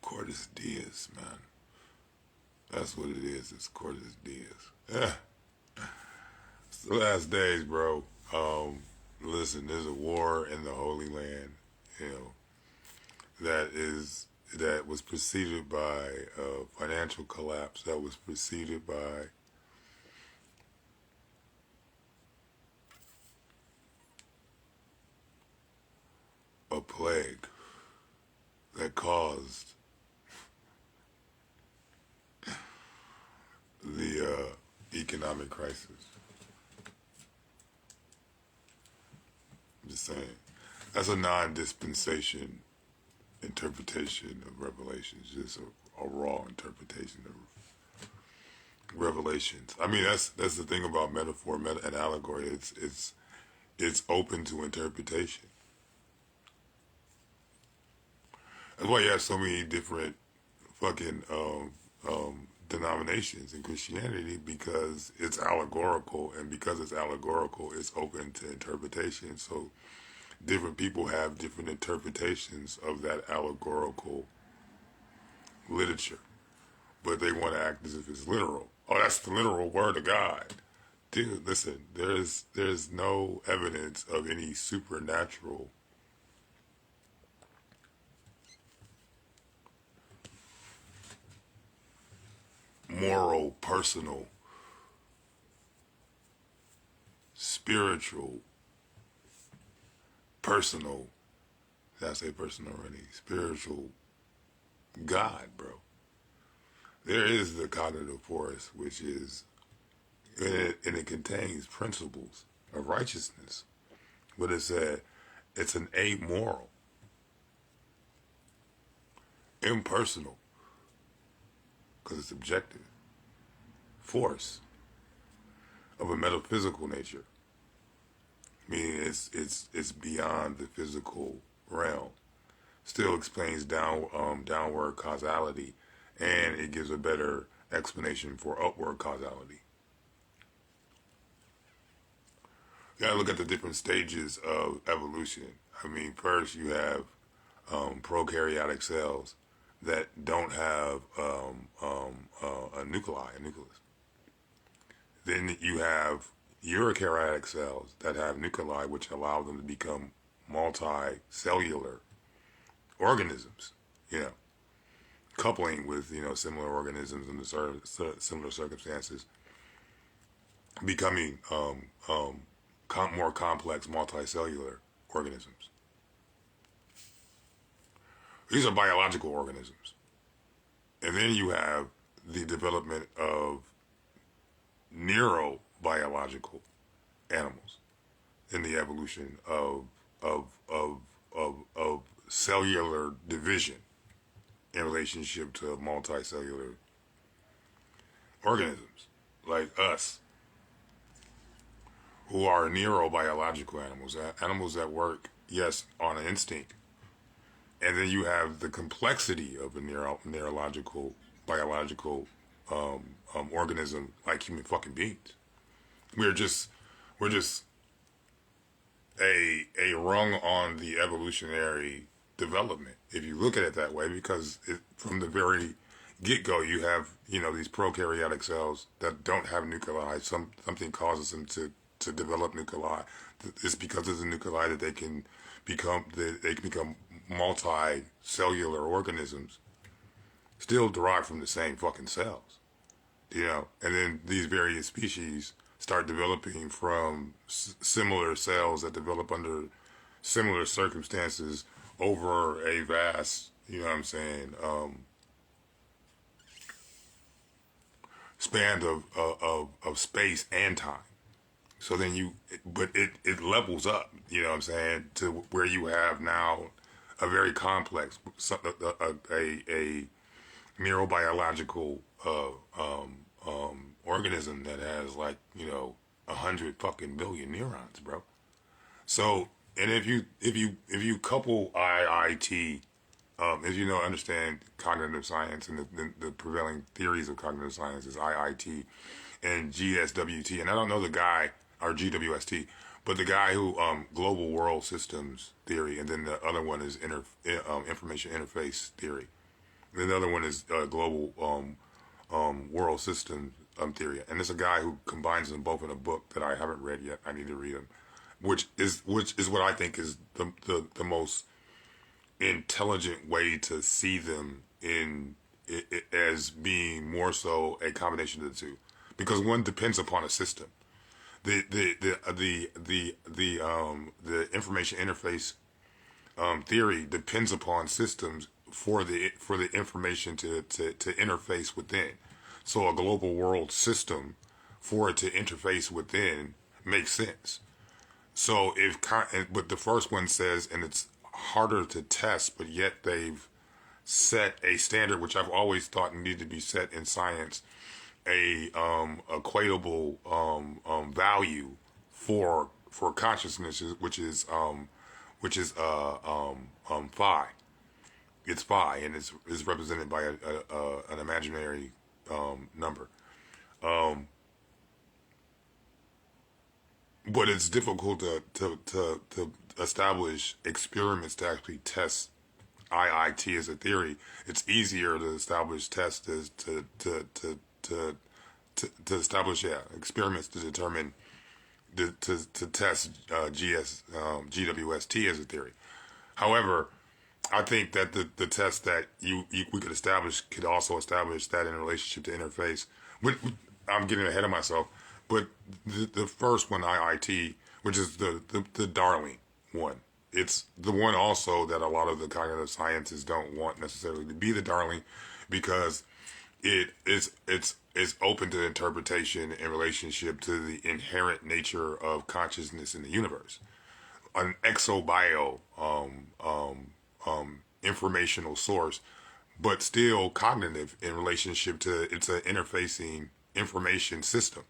Cortes Diaz, man. That's what it is. It's Cortes Diaz. Yeah. It's the last days, bro. Listen, there's a war in the Holy Land, you know, that was preceded by a financial collapse, that was preceded by a plague that caused the economic crisis. I'm just saying. That's a non-dispensation interpretation of Revelations, just a raw interpretation of Revelations. I mean, that's the thing about metaphor and allegory. It's open to interpretation. That's why you have so many different fucking denominations in Christianity, because it's allegorical, and because it's allegorical, it's open to interpretation. So different people have different interpretations of that allegorical literature, but they want to act as if it's literal. Oh, that's the literal word of God. Dude, listen, there's no evidence of any supernatural moral, personal, spiritual, personal, did I say personal already? Spiritual God, bro. There is the cognitive force, which is, and it contains principles of righteousness, but it's an amoral, impersonal, because it's objective, force of a metaphysical nature. Meaning it's beyond the physical realm. Still explains downward causality, and it gives a better explanation for upward causality. You gotta look at the different stages of evolution. I mean, first you have prokaryotic cells that don't have a nucleus. Then you have eukaryotic cells that have nuclei, which allow them to become multicellular organisms, you know, coupling with, you know, similar organisms in the similar circumstances, becoming more complex multicellular organisms. These are biological organisms. And then you have the development of neurobiological animals in the evolution of cellular division in relationship to multicellular organisms like us, who are neurobiological animals that work, yes, on an instinct. And then you have the complexity of a neurological, biological organism like human fucking beings. We're just a rung on the evolutionary development, if you look at it that way, because from the very get-go, you have, you know, these prokaryotic cells that don't have nuclei. Something causes them to develop nuclei. It's because of the nuclei that they can become multi-cellular organisms, still derived from the same fucking cells, you know. And then these various species start developing from similar cells that develop under similar circumstances over a vast, you know what I'm saying, span of space and time. So then but it levels up, you know what I'm saying, to where you have now a very complex, a neurobiological organism that has, like, you know, 100 fucking billion neurons, bro. So, and if you couple IIT, if you know, understand cognitive science, and the prevailing theories of cognitive science is IIT and GSWT, and I don't know the guy, or GWST, but the guy who global world systems theory, and then the other one is information interface theory. And the other one is global world system theory. And there's a guy who combines them both in a book that I haven't read yet. I need to read them, which is what I think is the most intelligent way to see them in as being more so a combination of the two, because one depends upon a system. The information interface theory depends upon systems for the information to interface within. So a global world system, for it to interface within, makes sense. So but the first one says, and it's harder to test, but yet they've set a standard which I've always thought needed to be set in science, a equatable value for consciousness, which is phi. It's phi, and it's represented by an imaginary number. But it's difficult to establish experiments to actually test IIT as a theory. It's easier to establish tests as to establish experiments to determine to test GWST as a theory. However, I think that the test that we could establish could also establish that in relationship to interface. I'm getting ahead of myself, but the first one, IIT, which is the darling one, it's the one also that a lot of the cognitive sciences don't want necessarily to be the darling, because it's open to interpretation in relationship to the inherent nature of consciousness in the universe. An exobio informational source, but still cognitive in relationship to it's an interfacing information system.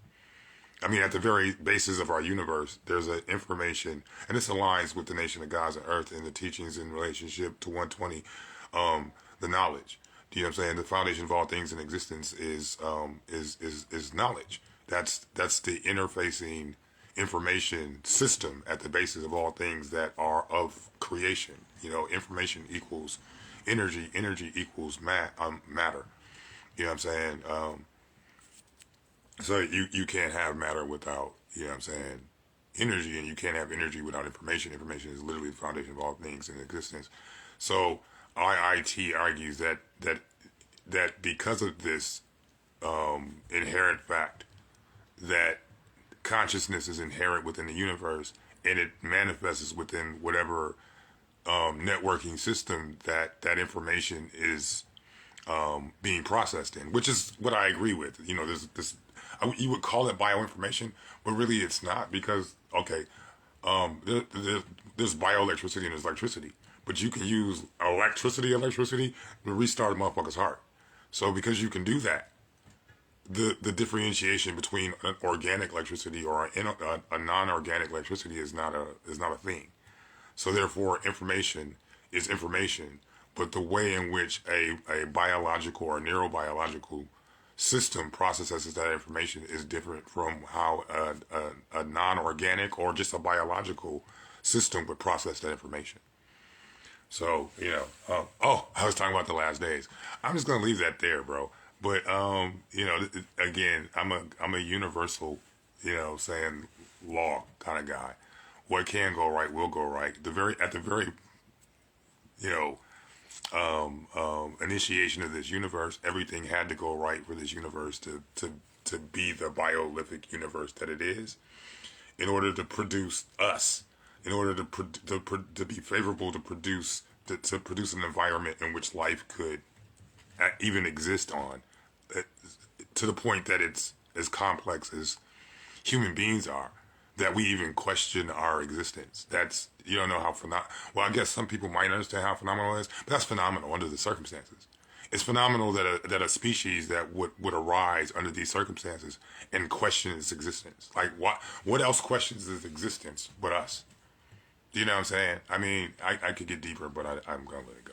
I mean, at the very basis of our universe, there's an information, and this aligns with the nation of gods and earth and the teachings in relationship to 120, the knowledge. Do you know what I'm saying? The foundation of all things in existence is knowledge. That's the interfacing information system at the basis of all things that are of creation. You know, information equals energy, energy equals matter. You know what I'm saying? So you can't have matter without, you know what I'm saying, energy, and you can't have energy without information. Information is literally the foundation of all things in existence. So IIT argues that because of this inherent fact that consciousness is inherent within the universe, and it manifests within whatever networking system that information is being processed in, which is what I agree with. You know, there's this, you would call it bioinformation, but really it's not, because, okay, there's bioelectricity and there's electricity, but you can use electricity to restart a motherfucker's heart. So because you can do that, the differentiation between an organic electricity or a non-organic electricity is not a thing. So therefore, information is information, but the way in which a biological or neurobiological system processes that information is different from how a non-organic or just a biological system would process that information. So, you know, I was talking about the last days. I'm just going to leave that there, bro. But, you know, again, I'm a universal, you know, saying law kind of guy. What can go right will go right. At the very, you know, initiation of this universe, everything had to go right for this universe to be the biolithic universe that it is, in order to produce us, in order to be favorable to produce an environment in which life could even exist on, to the point that it's as complex as human beings are, that we even question our existence. That's, you don't know how well, I guess some people might understand how phenomenal it is, but that's phenomenal under the circumstances. It's phenomenal that a species that would arise under these circumstances and question its existence. Like, what else questions its existence but us? Do you know what I'm saying? I mean, I could get deeper, but I'm gonna let it go.